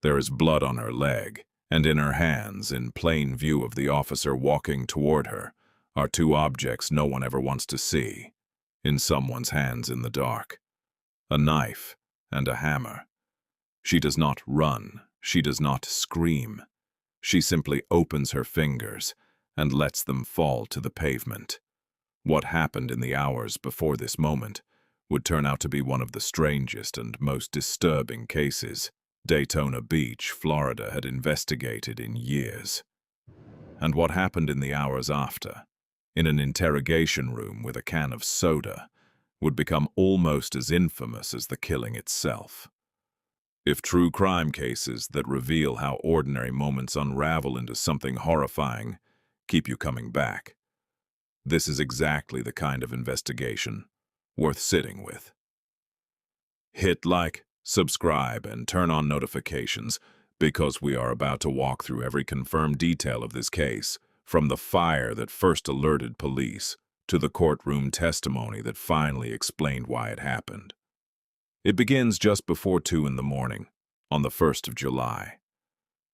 There is blood on her leg, and in her hands, in plain view of the officer walking toward her, are two objects no one ever wants to see, in someone's hands in the dark: a knife and a hammer. She does not run, she does not scream. She simply opens her fingers and lets them fall to the pavement. What happened in the hours before this moment would turn out to be one of the strangest and most disturbing cases Daytona Beach, Florida had investigated in years. And what happened in the hours after, in an interrogation room with a can of soda, would become almost as infamous as the killing itself. If true crime cases that reveal how ordinary moments unravel into something horrifying keep you coming back, this is exactly the kind of investigation worth sitting with. Hit like, subscribe, and turn on notifications, because we are about to walk through every confirmed detail of this case, from the fire that first alerted police to the courtroom testimony that finally explained why it happened. It begins just before 2 in the morning, on the 1st of July.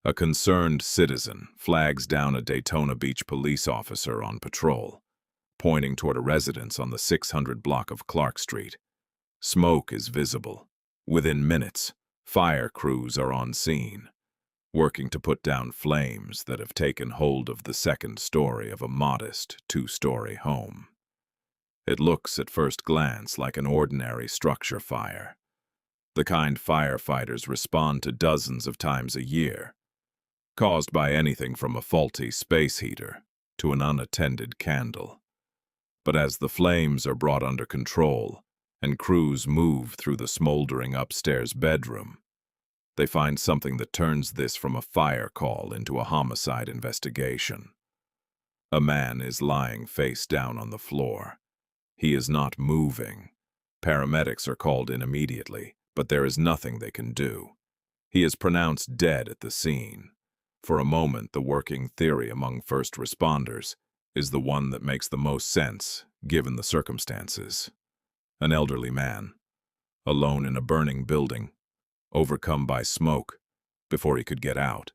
A concerned citizen flags down a Daytona Beach police officer on patrol, pointing toward a residence on the 600 block of Clark Street. Smoke is visible. Within minutes, fire crews are on scene, working to put down flames that have taken hold of the second story of a modest 2-story home. It looks at first glance like an ordinary structure fire, the kind firefighters respond to dozens of times a year, caused by anything from a faulty space heater to an unattended candle. But as the flames are brought under control and crews move through the smoldering upstairs bedroom, they find something that turns this from a fire call into a homicide investigation. A man is lying face down on the floor. He is not moving. Paramedics are called in immediately, but there is nothing they can do. He is pronounced dead at the scene. For a moment, the working theory among first responders is the one that makes the most sense, given the circumstances. An elderly man, alone in a burning building, overcome by smoke before he could get out.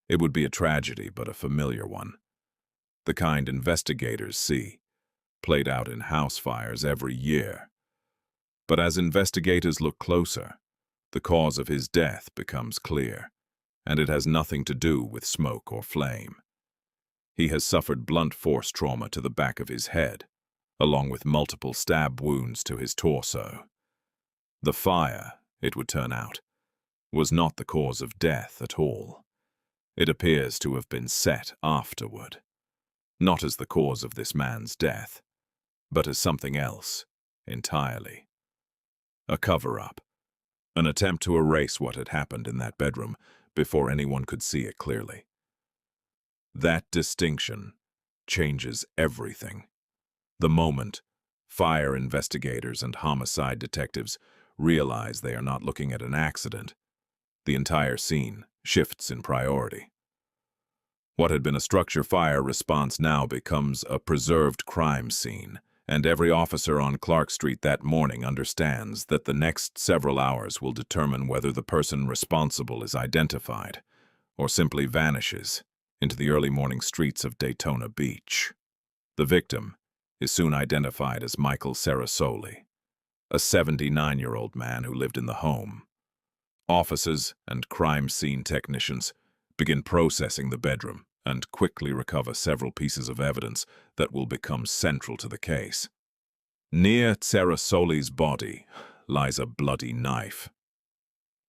It would be a tragedy, but a familiar one. The kind investigators see, played out in house fires every year. But as investigators look closer, the cause of his death becomes clear, and it has nothing to do with smoke or flame. He has suffered blunt force trauma to the back of his head, along with multiple stab wounds to his torso. The fire, it would turn out, was not the cause of death at all. It appears to have been set afterward, not as the cause of this man's death, but as something else entirely. A cover-up, an attempt to erase what had happened in that bedroom before anyone could see it clearly. That distinction changes everything. The moment fire investigators and homicide detectives realize they are not looking at an accident, the entire scene shifts in priority. What had been a structure fire response now becomes a preserved crime scene, and every officer on Clark Street that morning understands that the next several hours will determine whether the person responsible is identified or simply vanishes into the early morning streets of Daytona Beach. The victim is soon identified as Michael Sarasoli, a 79-year-old man who lived in the home. Officers and crime scene technicians begin processing the bedroom and quickly recover several pieces of evidence that will become central to the case. Near Sarasoli's body lies a bloody knife.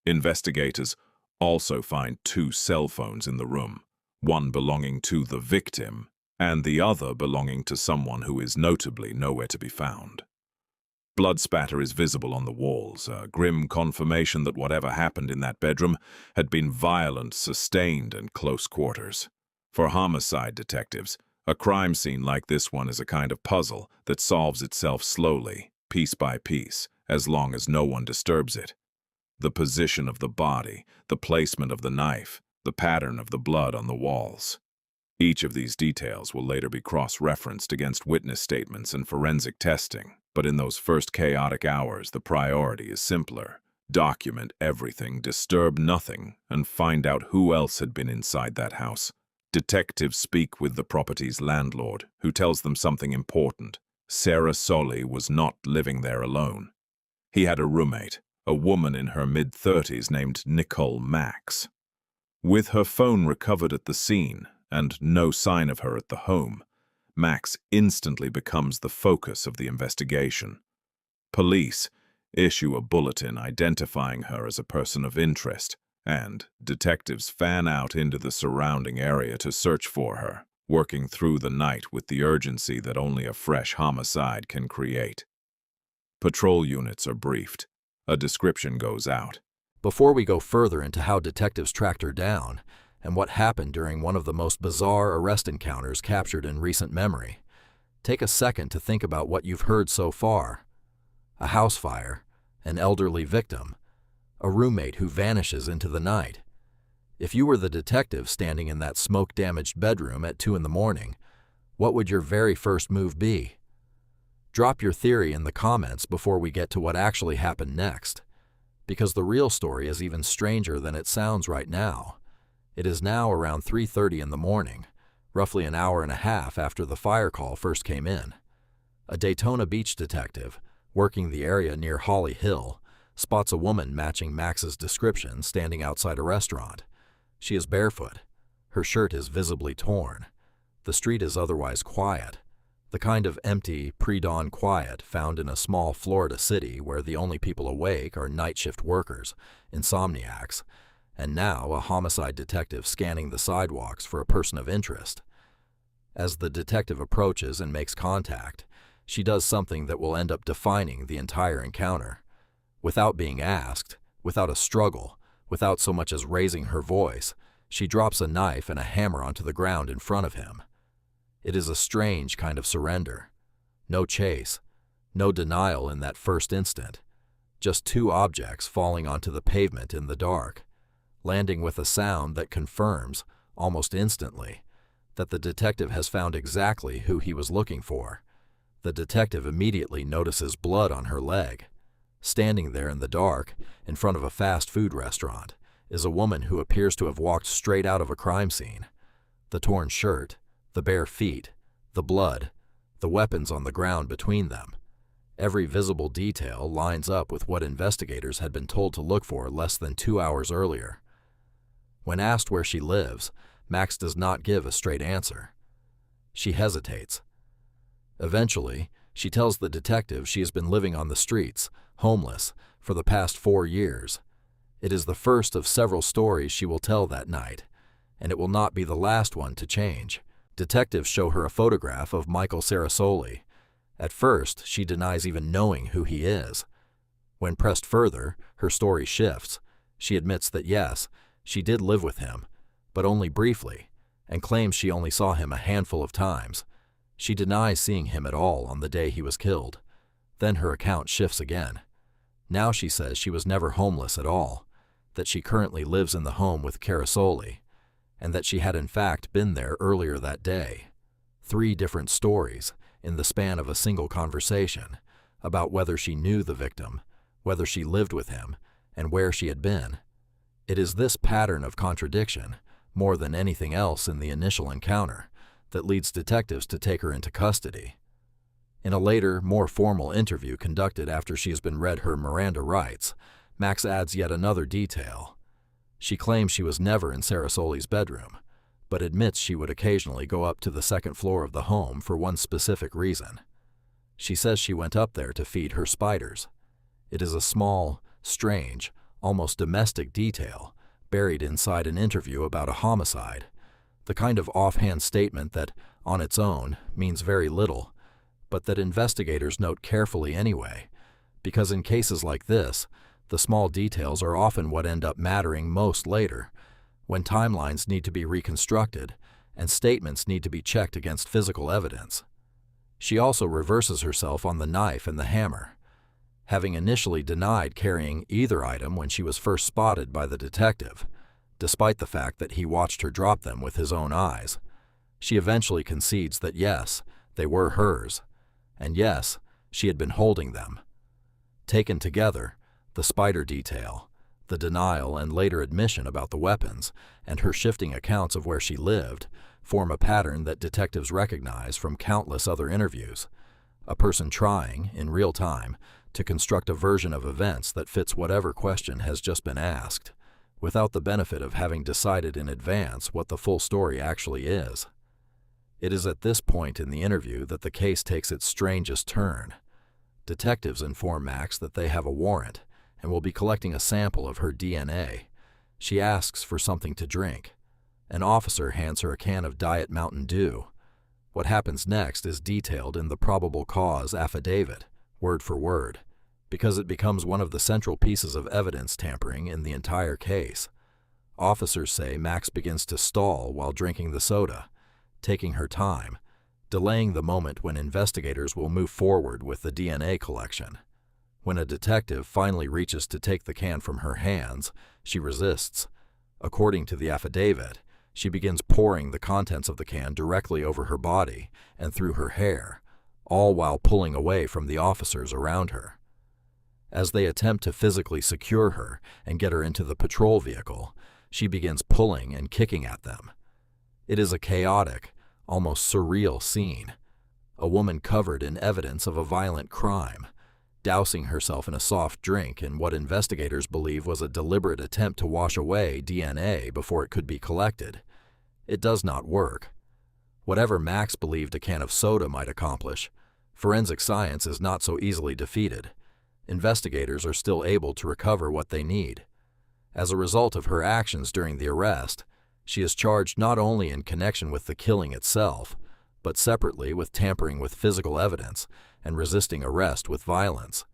Investigators also find 2 cell phones in the room, one belonging to the victim and the other belonging to someone who is notably nowhere to be found. Blood spatter is visible on the walls, a grim confirmation that whatever happened in that bedroom had been violent, sustained, and close quarters. For homicide detectives, a crime scene like this one is a kind of puzzle that solves itself slowly, piece by piece, as long as no one disturbs it. The position of the body, the placement of the knife, the pattern of the blood on the walls. Each of these details will later be cross-referenced against witness statements and forensic testing, but in those first chaotic hours, the priority is simpler: Document everything, disturb nothing, and find out who else had been inside that house. Detectives speak with the property's landlord, who tells them something important. Sarah Solly was not living there alone. He had a roommate, a woman in her mid-30s named Nikole Maks. With her phone recovered at the scene and no sign of her at the home, Maks instantly becomes the focus of the investigation. Police issue a bulletin identifying her as a person of interest, and detectives fan out into the surrounding area to search for her, working through the night with the urgency that only a fresh homicide can create. Patrol units are briefed. A description goes out. Before we go further into how detectives tracked her down and what happened during one of the most bizarre arrest encounters captured in recent memory, take a second to think about what you've heard so far. A house fire, an elderly victim, a roommate who vanishes into the night. If you were the detective standing in that smoke-damaged bedroom at 2 in the morning, what would your very first move be? Drop your theory in the comments before we get to what actually happened next, because the real story is even stranger than it sounds right now. It is now around 3:30 in the morning, roughly an hour and a half after the fire call first came in. A Daytona Beach detective, working the area near Holly Hill, spots a woman matching Max's description standing outside a restaurant. She is barefoot. Her shirt is visibly torn. The street is otherwise quiet, the kind of empty, pre-dawn quiet found in a small Florida city where the only people awake are night shift workers, insomniacs, and now a homicide detective scanning the sidewalks for a person of interest. As the detective approaches and makes contact, she does something that will end up defining the entire encounter. Without being asked, without a struggle, without so much as raising her voice, she drops a knife and a hammer onto the ground in front of him. It is a strange kind of surrender. No chase, no denial in that first instant. Just two objects falling onto the pavement in the dark, landing with a sound that confirms, almost instantly, that the detective has found exactly who he was looking for. The detective immediately notices blood on her leg. Standing there in the dark, in front of a fast food restaurant, is a woman who appears to have walked straight out of a crime scene. The torn shirt, the bare feet, the blood, the weapons on the ground between them. Every visible detail lines up with what investigators had been told to look for less than 2 hours earlier. When asked where she lives, Maks does not give a straight answer. She hesitates. Eventually, she tells the detective she has been living on the streets, homeless, for the past 4 years. It is the first of several stories she will tell that night, and it will not be the last one to change. Detectives show her a photograph of Michael Sarasoli. At first, she denies even knowing who he is. When pressed further, her story shifts. She admits that yes, she did live with him, but only briefly, and claims she only saw him a handful of times. She denies seeing him at all on the day he was killed. Then her account shifts again. Now she says she was never homeless at all, that she currently lives in the home with Carasoli, and that she had in fact been there earlier that day. 3 different stories in the span of a single conversation about whether she knew the victim, whether she lived with him, and where she had been. It is this pattern of contradiction, more than anything else in the initial encounter, that leads detectives to take her into custody. In a later, more formal interview conducted after she has been read her Miranda rights, Maks adds yet another detail. She claims she was never in Sarasoli's bedroom, but admits she would occasionally go up to the second floor of the home for one specific reason. She says she went up there to feed her spiders. It is a small, strange, almost domestic detail buried inside an interview about a homicide, the kind of offhand statement that, on its own, means very little, but that investigators note carefully anyway, because in cases like this, the small details are often what end up mattering most later, when timelines need to be reconstructed and statements need to be checked against physical evidence. She also reverses herself on the knife and the hammer. Having initially denied carrying either item when she was first spotted by the detective, despite the fact that he watched her drop them with his own eyes, she eventually concedes that yes, they were hers, and yes, she had been holding them. Taken together, The spider detail, the denial and later admission about the weapons, and her shifting accounts of where she lived form a pattern that detectives recognize from countless other interviews. A person trying, in real time, to construct a version of events that fits whatever question has just been asked, without the benefit of having decided in advance what the full story actually is. It is at this point in the interview that the case takes its strangest turn. Detectives inform Maks that they have a warrant and will be collecting a sample of her DNA. She asks for something to drink. An officer hands her a can of Diet Mountain Dew. What happens next is detailed in the probable cause affidavit, word for word, because it becomes one of the central pieces of evidence tampering in the entire case. Officers say Maks begins to stall while drinking the soda, taking her time, delaying the moment when investigators will move forward with the DNA collection. When a detective finally reaches to take the can from her hands, she resists. According to the affidavit, she begins pouring the contents of the can directly over her body and through her hair, all while pulling away from the officers around her. As they attempt to physically secure her and get her into the patrol vehicle, she begins pulling and kicking at them. It is a chaotic, almost surreal scene. A woman covered in evidence of a violent crime, dousing herself in a soft drink in what investigators believe was a deliberate attempt to wash away DNA before it could be collected. It does not work. Whatever Maks believed a can of soda might accomplish, forensic science is not so easily defeated. Investigators are still able to recover what they need. As a result of her actions during the arrest, she is charged not only in connection with the killing itself, but separately with tampering with physical evidence and resisting arrest with violence.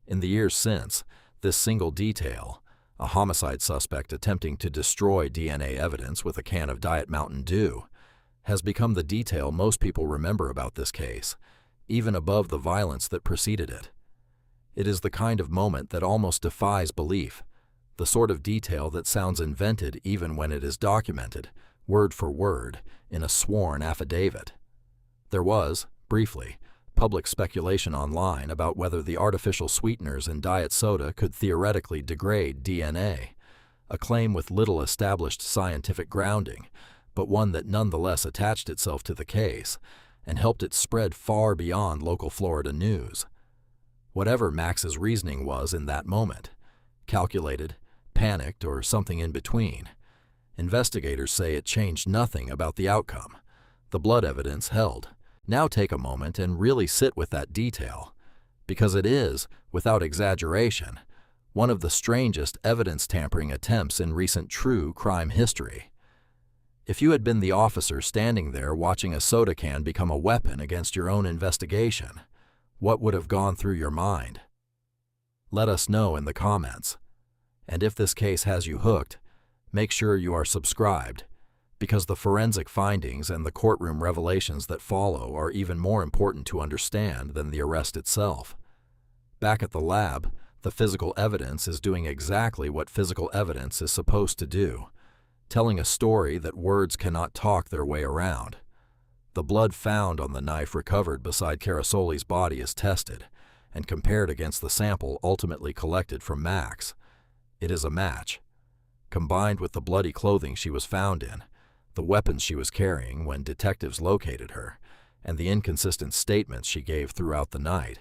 In the years since, this single detail, a homicide suspect attempting to destroy DNA evidence with a can of Diet Mountain Dew, has become the detail most people remember about this case, even above the violence that preceded it. It is the kind of moment that almost defies belief, the sort of detail that sounds invented even when it is documented, word for word, in a sworn affidavit. There was, briefly, public speculation online about whether the artificial sweeteners in diet soda could theoretically degrade DNA, a claim with little established scientific grounding, but one that nonetheless attached itself to the case and helped it spread far beyond local Florida news. Whatever Maks's reasoning was in that moment, calculated, panicked, or something in between, investigators say it changed nothing about the outcome. The blood evidence held. Now take a moment and really sit with that detail, because it is, without exaggeration, one of the strangest evidence tampering attempts in recent true crime history. If you had been the officer standing there watching a soda can become a weapon against your own investigation, what would have gone through your mind? Let us know in the comments. And if this case has you hooked, make sure you are subscribed, because the forensic findings and the courtroom revelations that follow are even more important to understand than the arrest itself. Back at the lab, the physical evidence is doing exactly what physical evidence is supposed to do, telling a story that words cannot talk their way around. The blood found on the knife recovered beside Carasoli's body is tested and compared against the sample ultimately collected from Maks. It is a match. Combined with the bloody clothing she was found in, the weapons she was carrying when detectives located her, and the inconsistent statements she gave throughout the night,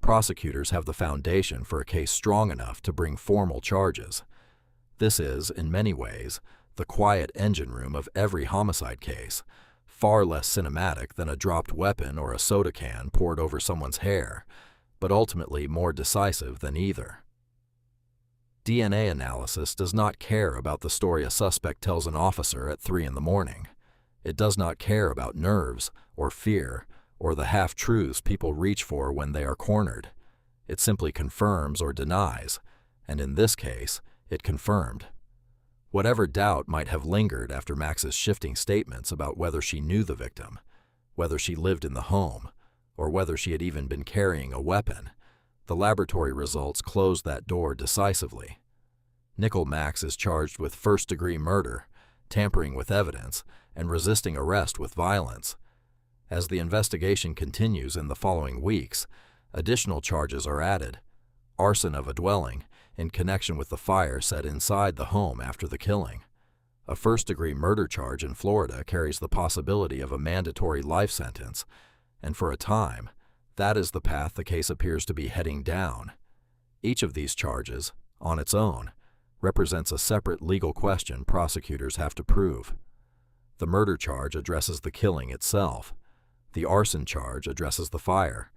prosecutors have the foundation for a case strong enough to bring formal charges. This is, in many ways, the quiet engine room of every homicide case, far less cinematic than a dropped weapon or a soda can poured over someone's hair, but ultimately more decisive than either. DNA analysis does not care about the story a suspect tells an officer at 3 a.m. It does not care about nerves or fear or the half-truths people reach for when they are cornered. It simply confirms or denies, and in this case, it confirmed. Whatever doubt might have lingered after Maks's shifting statements about whether she knew the victim, whether she lived in the home, or whether she had even been carrying a weapon, the laboratory results closed that door decisively. Nichole Maks is charged with first-degree murder, tampering with evidence, and resisting arrest with violence. As the investigation continues in the following weeks, additional charges are added. arson of a dwelling in connection with the fire set inside the home after the killing. A first-degree murder charge in Florida carries the possibility of a mandatory life sentence, and for a time, that is the path the case appears to be heading down. Each of these charges, on its own, represents a separate legal question prosecutors have to prove. The murder charge addresses the killing itself. The arson charge addresses the fire,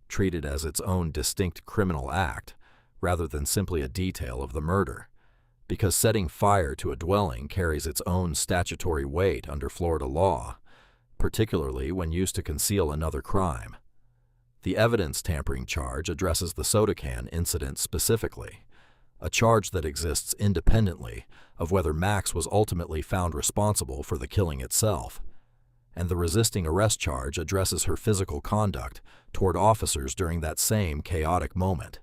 treated as its own distinct criminal act, rather than simply a detail of the murder, because setting fire to a dwelling carries its own statutory weight under Florida law, particularly when used to conceal another crime. The evidence tampering charge addresses the soda can incident specifically, a charge that exists independently of whether Maks was ultimately found responsible for the killing itself. And the resisting arrest charge addresses her physical conduct toward officers during that same chaotic moment.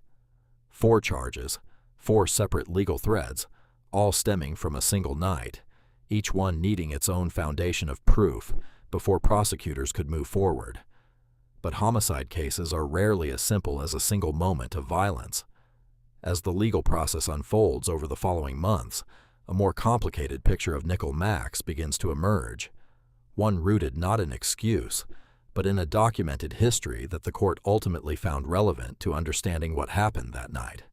4 charges, 4 separate legal threads, all stemming from a single night, each one needing its own foundation of proof before prosecutors could move forward. But homicide cases are rarely as simple as a single moment of violence. As the legal process unfolds over the following months, a more complicated picture of Nikole Maks begins to emerge, one rooted not in excuse, but in a documented history that the court ultimately found relevant to understanding what happened that night.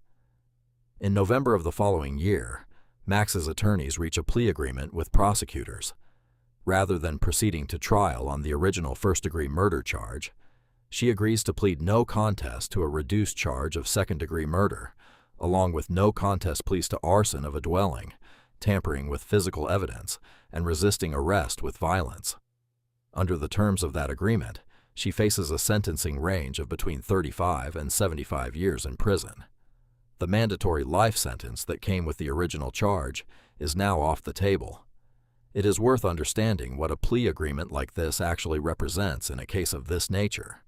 In November of the following year, Maks's attorneys reach a plea agreement with prosecutors. Rather than proceeding to trial on the original first-degree murder charge, she agrees to plead no contest to a reduced charge of second-degree murder, along with no contest pleas to arson of a dwelling, tampering with physical evidence, and resisting arrest with violence. Under the terms of that agreement, she faces a sentencing range of between 35 and 75 years in prison. The mandatory life sentence that came with the original charge is now off the table. It is worth understanding what a plea agreement like this actually represents in a case of this nature.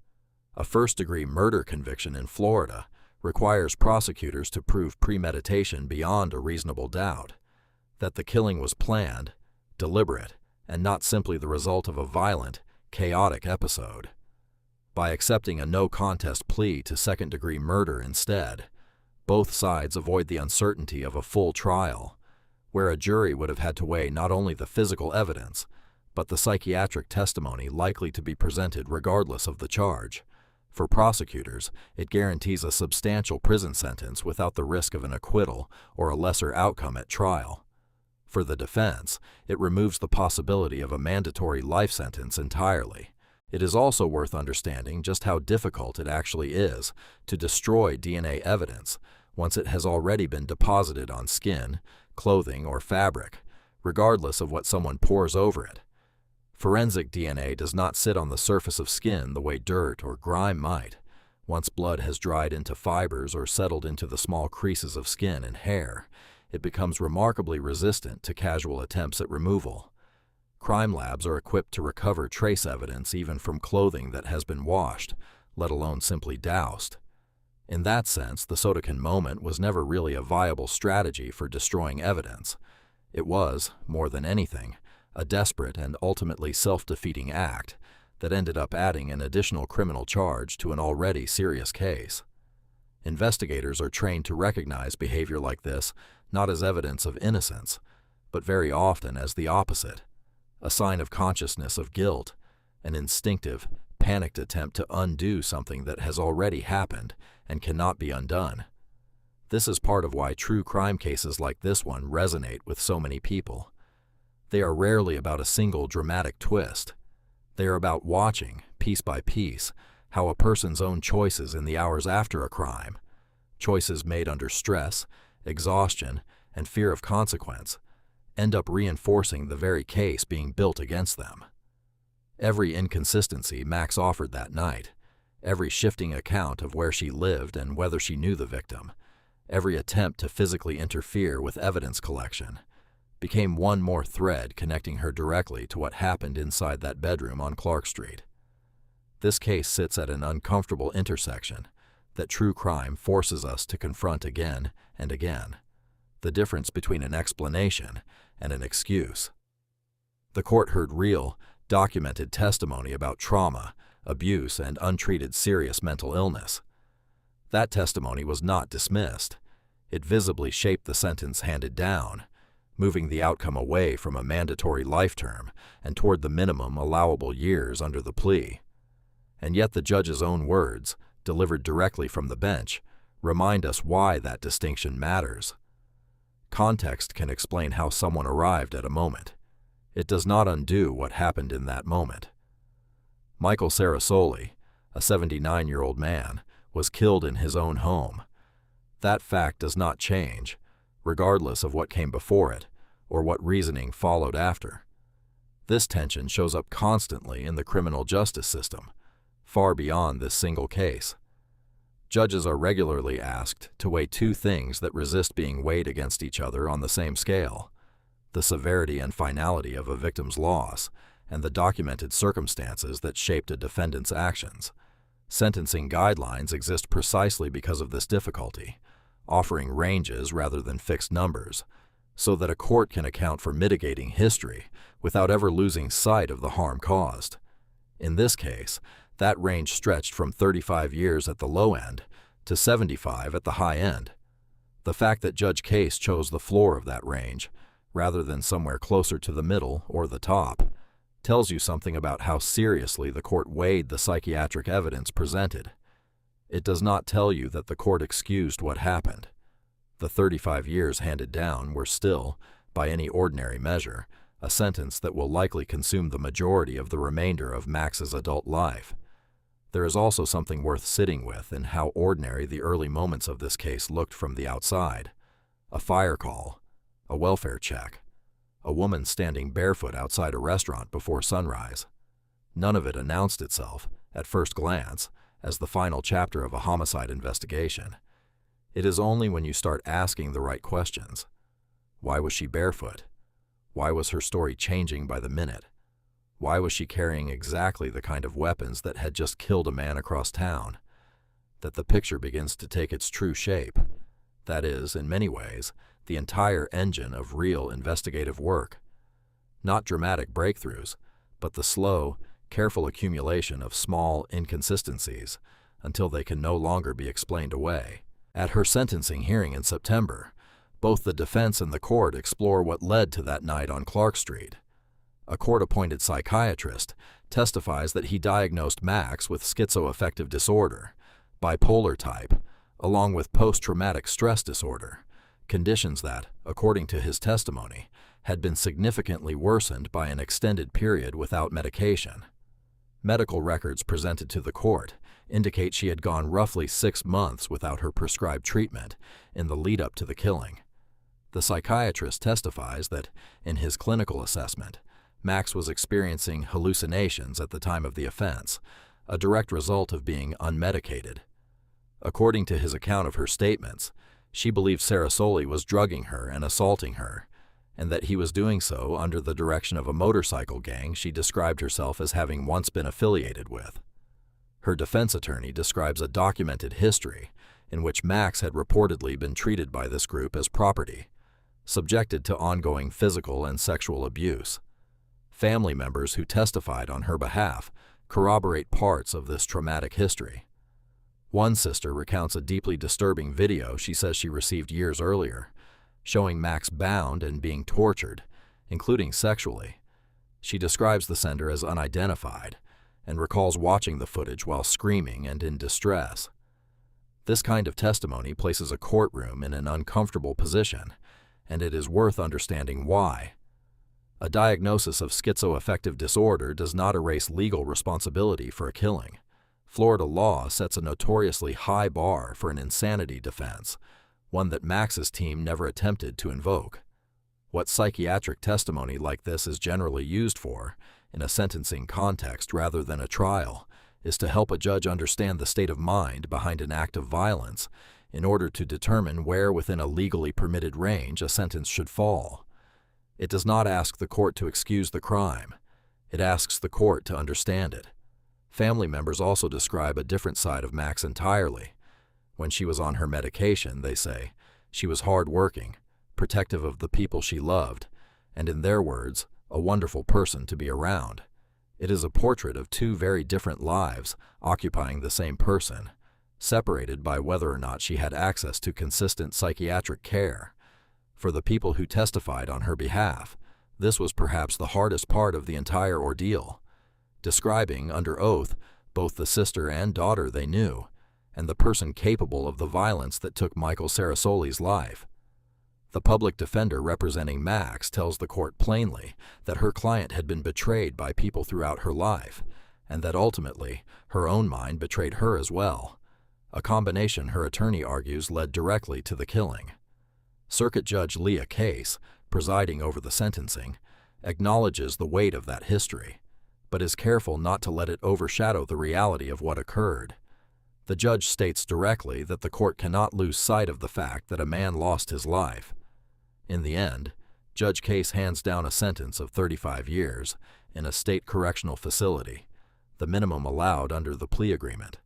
A first-degree murder conviction in Florida requires prosecutors to prove premeditation beyond a reasonable doubt, that the killing was planned, deliberate, and not simply the result of a violent, chaotic episode. By accepting a no-contest plea to second-degree murder instead, both sides avoid the uncertainty of a full trial, where a jury would have had to weigh not only the physical evidence, but the psychiatric testimony likely to be presented regardless of the charge. For prosecutors, it guarantees a substantial prison sentence without the risk of an acquittal or a lesser outcome at trial. For the defense, it removes the possibility of a mandatory life sentence entirely. It is also worth understanding just how difficult it actually is to destroy DNA evidence once it has already been deposited on skin, clothing, or fabric, regardless of what someone pours over it. Forensic DNA does not sit on the surface of skin the way dirt or grime might, once blood has dried into fibers or settled into the small creases of skin and hair. It becomes remarkably resistant to casual attempts at removal. Crime labs are equipped to recover trace evidence even from clothing that has been washed, let alone simply doused. In that sense, the soda can moment was never really a viable strategy for destroying evidence. It was, more than anything, a desperate and ultimately self-defeating act that ended up adding an additional criminal charge to an already serious case. Investigators are trained to recognize behavior like this not as evidence of innocence, but very often as the opposite, a sign of consciousness of guilt, an instinctive, panicked attempt to undo something that has already happened and cannot be undone. This is part of why true crime cases like this one resonate with so many people. They are rarely about a single dramatic twist. They are about watching, piece by piece, how a person's own choices in the hours after a crime, choices made under stress, exhaustion, and fear of consequence, end up reinforcing the very case being built against them. Every inconsistency Maks offered that night, every shifting account of where she lived and whether she knew the victim, every attempt to physically interfere with evidence collection, became one more thread connecting her directly to what happened inside that bedroom on Clark Street. This case sits at an uncomfortable intersection that true crime forces us to confront again and again, the difference between an explanation and an excuse. The court heard real, documented testimony about trauma, abuse, and untreated serious mental illness. That testimony was not dismissed. It visibly shaped the sentence handed down, moving the outcome away from a mandatory life term and toward the minimum allowable years under the plea. And yet the judge's own words, delivered directly from the bench, remind us why that distinction matters. Context can explain how someone arrived at a moment. It does not undo what happened in that moment. Michael Sarasoli, a 79-year-old man, was killed in his own home. That fact does not change, regardless of what came before it or what reasoning followed after. This tension shows up constantly in the criminal justice system, far beyond this single case. Judges are regularly asked to weigh two things that resist being weighed against each other on the same scale: the severity and finality of a victim's loss and the documented circumstances that shaped a defendant's actions. Sentencing guidelines exist precisely because of this difficulty, offering ranges rather than fixed numbers, so that a court can account for mitigating history without ever losing sight of the harm caused. In this case, that range stretched from 35 years at the low end to 75 at the high end. The fact that Judge Case chose the floor of that range, rather than somewhere closer to the middle or the top, tells you something about how seriously the court weighed the psychiatric evidence presented. It does not tell you that the court excused what happened. The 35 years handed down were still, by any ordinary measure, a sentence that will likely consume the majority of the remainder of Max's adult life. There is also something worth sitting with in how ordinary the early moments of this case looked from the outside. A fire call, a welfare check, a woman standing barefoot outside a restaurant before sunrise. None of it announced itself, at first glance, as the final chapter of a homicide investigation. It is only when you start asking the right questions. Why was she barefoot? Why was her story changing by the minute? Why was she carrying exactly the kind of weapons that had just killed a man across town? That the picture begins to take its true shape. That is, in many ways, the entire engine of real investigative work. Not dramatic breakthroughs, but the slow, careful accumulation of small inconsistencies until they can no longer be explained away. At her sentencing hearing in September, both the defense and the court explore what led to that night on Clark Street. A court-appointed psychiatrist testifies that he diagnosed Maks with schizoaffective disorder, bipolar type, along with post-traumatic stress disorder, conditions that, according to his testimony, had been significantly worsened by an extended period without medication. Medical records presented to the court indicate she had gone roughly 6 months without her prescribed treatment in the lead-up to the killing. The psychiatrist testifies that, in his clinical assessment, Maks was experiencing hallucinations at the time of the offense, a direct result of being unmedicated. According to his account of her statements, she believed Sarasoli was drugging her and assaulting her, and that he was doing so under the direction of a motorcycle gang she described herself as having once been affiliated with. Her defense attorney describes a documented history in which Maks had reportedly been treated by this group as property, subjected to ongoing physical and sexual abuse. Family members who testified on her behalf corroborate parts of this traumatic history. One sister recounts a deeply disturbing video she says she received years earlier, showing Maks bound and being tortured, including sexually. She describes the sender as unidentified and recalls watching the footage while screaming and in distress. This kind of testimony places a courtroom in an uncomfortable position, and it is worth understanding why. A diagnosis of schizoaffective disorder does not erase legal responsibility for a killing. Florida law sets a notoriously high bar for an insanity defense, one that Maks's team never attempted to invoke. What psychiatric testimony like this is generally used for, in a sentencing context rather than a trial, is to help a judge understand the state of mind behind an act of violence in order to determine where within a legally permitted range a sentence should fall. It does not ask the court to excuse the crime. It asks the court to understand it. Family members also describe a different side of Maks entirely. When she was on her medication, they say, she was hard-working, protective of the people she loved, and in their words, a wonderful person to be around. It is a portrait of two very different lives occupying the same person, separated by whether or not she had access to consistent psychiatric care. For the people who testified on her behalf, this was perhaps the hardest part of the entire ordeal, describing under oath both the sister and daughter they knew, and the person capable of the violence that took Michael Sarasoli's life. The public defender representing Maks tells the court plainly that her client had been betrayed by people throughout her life, and that ultimately her own mind betrayed her as well, a combination her attorney argues led directly to the killing. Circuit Judge Leah Case, presiding over the sentencing, acknowledges the weight of that history, but is careful not to let it overshadow the reality of what occurred. The judge states directly that the court cannot lose sight of the fact that a man lost his life. In the end, Judge Case hands down a sentence of 35 years in a state correctional facility, the minimum allowed under the plea agreement.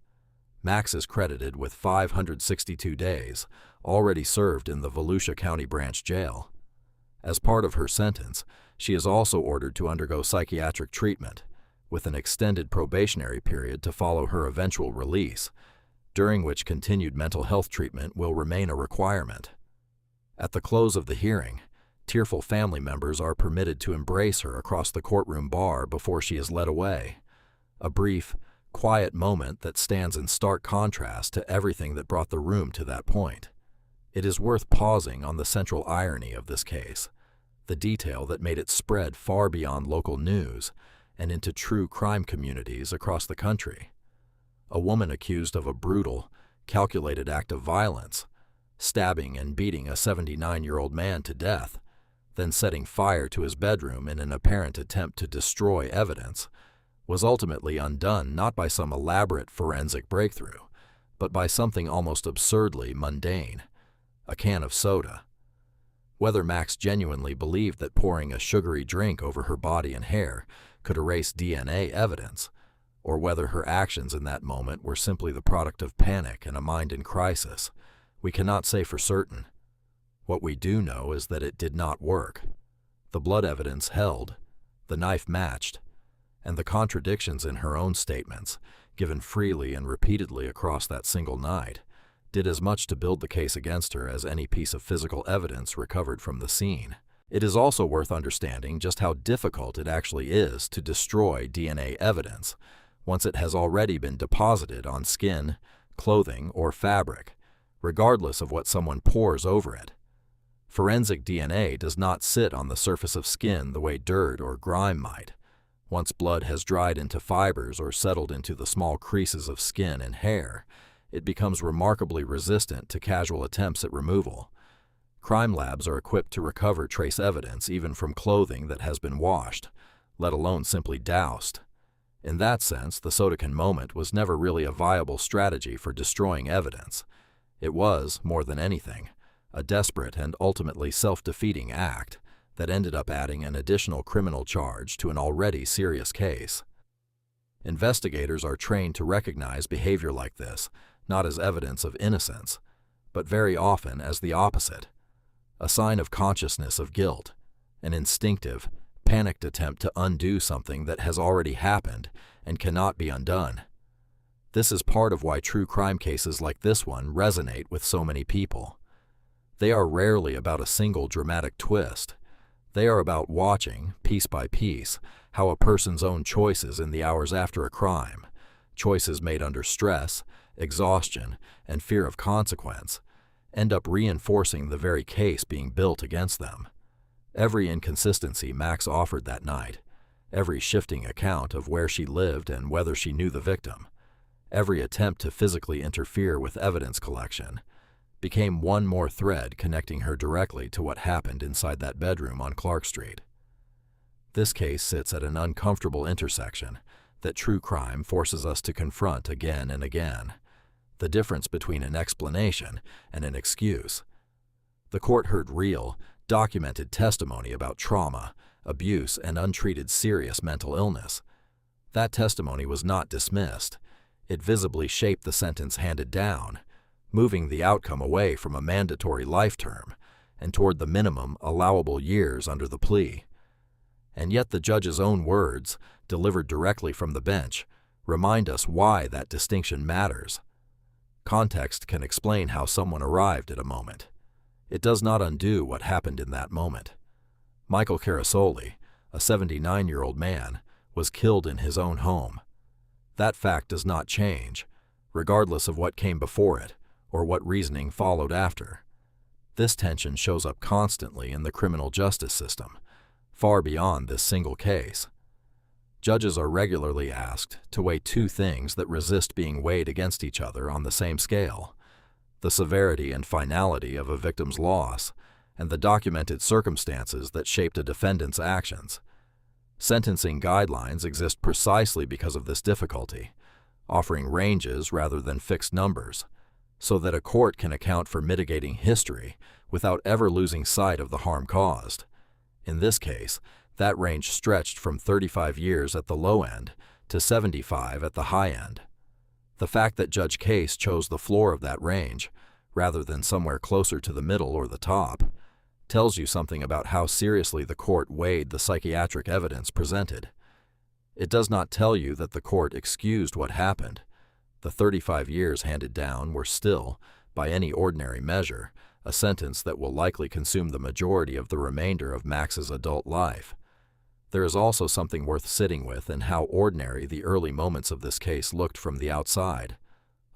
Maks is credited with 562 days already served in the Volusia County Branch Jail. As part of her sentence, she is also ordered to undergo psychiatric treatment, with an extended probationary period to follow her eventual release, during which continued mental health treatment will remain a requirement. At the close of the hearing, tearful family members are permitted to embrace her across the courtroom bar before she is led away, a brief, quiet moment that stands in stark contrast to everything that brought the room to that point. It is worth pausing on the central irony of this case, the detail that made it spread far beyond local news and into true crime communities across the country. A woman accused of a brutal, calculated act of violence, stabbing and beating a 79-year-old man to death, then setting fire to his bedroom in an apparent attempt to destroy evidence, was ultimately undone not by some elaborate forensic breakthrough, but by something almost absurdly mundane: a can of soda. Whether Maks genuinely believed that pouring a sugary drink over her body and hair could erase DNA evidence, or whether her actions in that moment were simply the product of panic and a mind in crisis, we cannot say for certain. What we do know is that it did not work. The blood evidence held, the knife matched, and the contradictions in her own statements, given freely and repeatedly across that single night, did as much to build the case against her as any piece of physical evidence recovered from the scene. It is also worth understanding just how difficult it actually is to destroy DNA evidence once it has already been deposited on skin, clothing, or fabric, regardless of what someone pours over it. Forensic DNA does not sit on the surface of skin the way dirt or grime might. Once blood has dried into fibers or settled into the small creases of skin and hair, it becomes remarkably resistant to casual attempts at removal. Crime labs are equipped to recover trace evidence even from clothing that has been washed, let alone simply doused. In that sense, the Sodacan moment was never really a viable strategy for destroying evidence. It was, more than anything, a desperate and ultimately self-defeating act that ended up adding an additional criminal charge to an already serious case. Investigators are trained to recognize behavior like this, not as evidence of innocence, but very often as the opposite, a sign of consciousness of guilt, an instinctive, panicked attempt to undo something that has already happened and cannot be undone. This is part of why true crime cases like this one resonate with so many people. They are rarely about a single dramatic twist. They are about watching, piece by piece, how a person's own choices in the hours after a crime, choices made under stress, exhaustion, and fear of consequence, end up reinforcing the very case being built against them. Every inconsistency Maks offered that night, every shifting account of where she lived and whether she knew the victim, every attempt to physically interfere with evidence collection, became one more thread connecting her directly to what happened inside that bedroom on Clark Street. This case sits at an uncomfortable intersection that true crime forces us to confront again and again: the difference between an explanation and an excuse. The court heard real, documented testimony about trauma, abuse, and untreated serious mental illness. That testimony was not dismissed. It visibly shaped the sentence handed down, moving the outcome away from a mandatory life term and toward the minimum allowable years under the plea. And yet the judge's own words, delivered directly from the bench, remind us why that distinction matters. Context can explain how someone arrived at a moment. It does not undo what happened in that moment. Michael Carasoli, a 79-year-old man, was killed in his own home. That fact does not change, regardless of what came before it or what reasoning followed after. This tension shows up constantly in the criminal justice system, far beyond this single case. Judges are regularly asked to weigh two things that resist being weighed against each other on the same scale: the severity and finality of a victim's loss, and the documented circumstances that shaped a defendant's actions. Sentencing guidelines exist precisely because of this difficulty, offering ranges rather than fixed numbers, so that a court can account for mitigating history without ever losing sight of the harm caused. In this case, that range stretched from 35 years at the low end to 75 at the high end. The fact that Judge Case chose the floor of that range, rather than somewhere closer to the middle or the top, tells you something about how seriously the court weighed the psychiatric evidence presented. It does not tell you that the court excused what happened. The 35 years handed down were still, by any ordinary measure, a sentence that will likely consume the majority of the remainder of Max's adult life. There is also something worth sitting with in how ordinary the early moments of this case looked from the outside.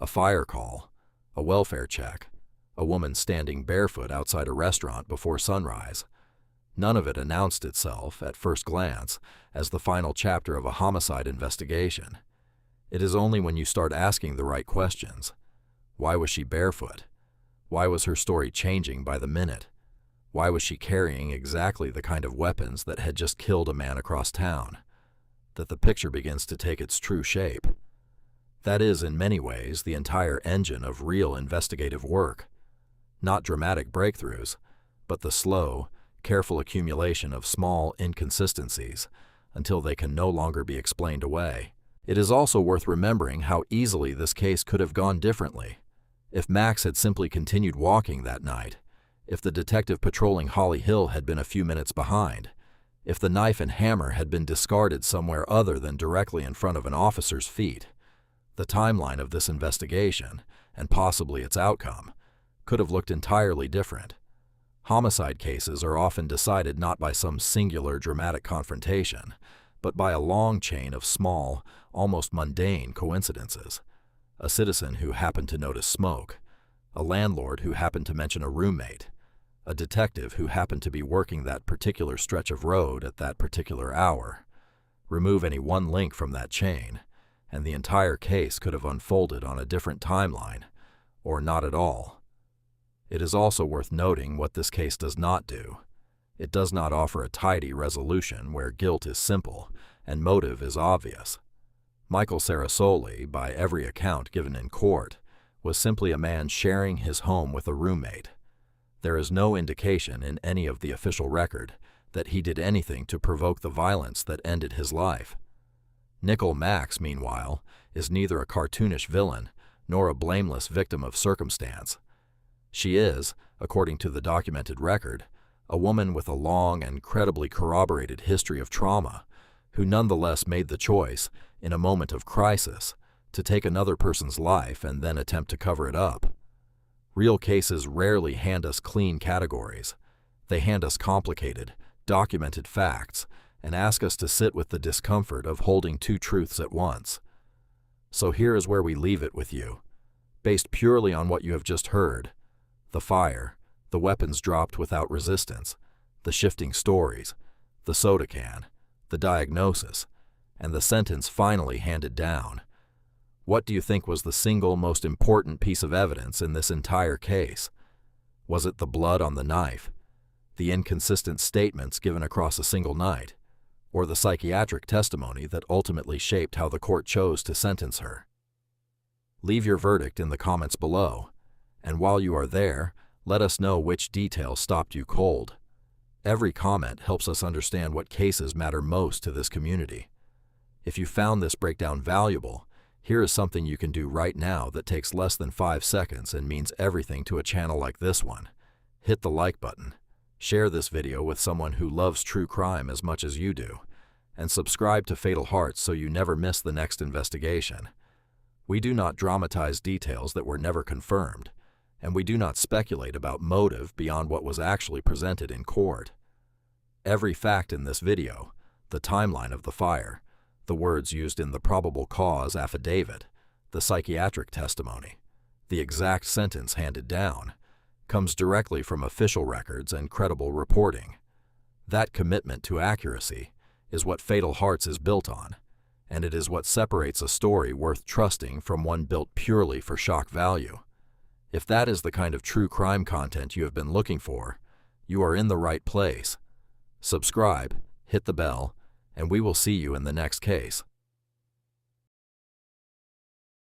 A fire call, a welfare check, a woman standing barefoot outside a restaurant before sunrise. None of it announced itself, at first glance, as the final chapter of a homicide investigation. It is only when you start asking the right questions. Why was she barefoot? Why was her story changing by the minute? Why was she carrying exactly the kind of weapons that had just killed a man across town? That the picture begins to take its true shape. That is, in many ways, the entire engine of real investigative work. Not dramatic breakthroughs, but the slow, careful accumulation of small inconsistencies until they can no longer be explained away. It is also worth remembering how easily this case could have gone differently. If Max had simply continued walking that night, if the detective patrolling Holly Hill had been a few minutes behind, if the knife and hammer had been discarded somewhere other than directly in front of an officer's feet, the timeline of this investigation, and possibly its outcome, could have looked entirely different. Homicide cases are often decided not by some singular dramatic confrontation, but by a long chain of small, almost mundane coincidences. A citizen who happened to notice smoke, a landlord who happened to mention a roommate, a detective who happened to be working that particular stretch of road at that particular hour. Remove any one link from that chain, and the entire case could have unfolded on a different timeline, or not at all. It is also worth noting what this case does not do. It does not offer a tidy resolution where guilt is simple and motive is obvious. Michael Carasoli, by every account given in court, was simply a man sharing his home with a roommate. There is no indication in any of the official record that he did anything to provoke the violence that ended his life. Nikole Maks, meanwhile, is neither a cartoonish villain nor a blameless victim of circumstance. She is, according to the documented record, a woman with a long and credibly corroborated history of trauma, who nonetheless made the choice, in a moment of crisis, to take another person's life and then attempt to cover it up. Real cases rarely hand us clean categories. They hand us complicated, documented facts and ask us to sit with the discomfort of holding two truths at once. So here is where we leave it with you. Based purely on what you have just heard, the fire, the weapons dropped without resistance, the shifting stories, the soda can, the diagnosis, and the sentence finally handed down. What do you think was the single most important piece of evidence in this entire case? Was it the blood on the knife, the inconsistent statements given across a single night, or the psychiatric testimony that ultimately shaped how the court chose to sentence her? Leave your verdict in the comments below, and while you are there, let us know which detail stopped you cold. Every comment helps us understand what cases matter most to this community. If you found this breakdown valuable, here is something you can do right now that takes less than 5 seconds and means everything to a channel like this one. Hit the like button, share this video with someone who loves true crime as much as you do, and subscribe to Fatal Hearts so you never miss the next investigation. We do not dramatize details that were never confirmed, and we do not speculate about motive beyond what was actually presented in court. Every fact in this video, the timeline of the fire, the words used in the probable cause affidavit, the psychiatric testimony, the exact sentence handed down, comes directly from official records and credible reporting. That commitment to accuracy is what Fatal Hearts is built on, and it is what separates a story worth trusting from one built purely for shock value. If that is the kind of true crime content you have been looking for, you are in the right place. Subscribe, hit the bell, and we will see you in the next case.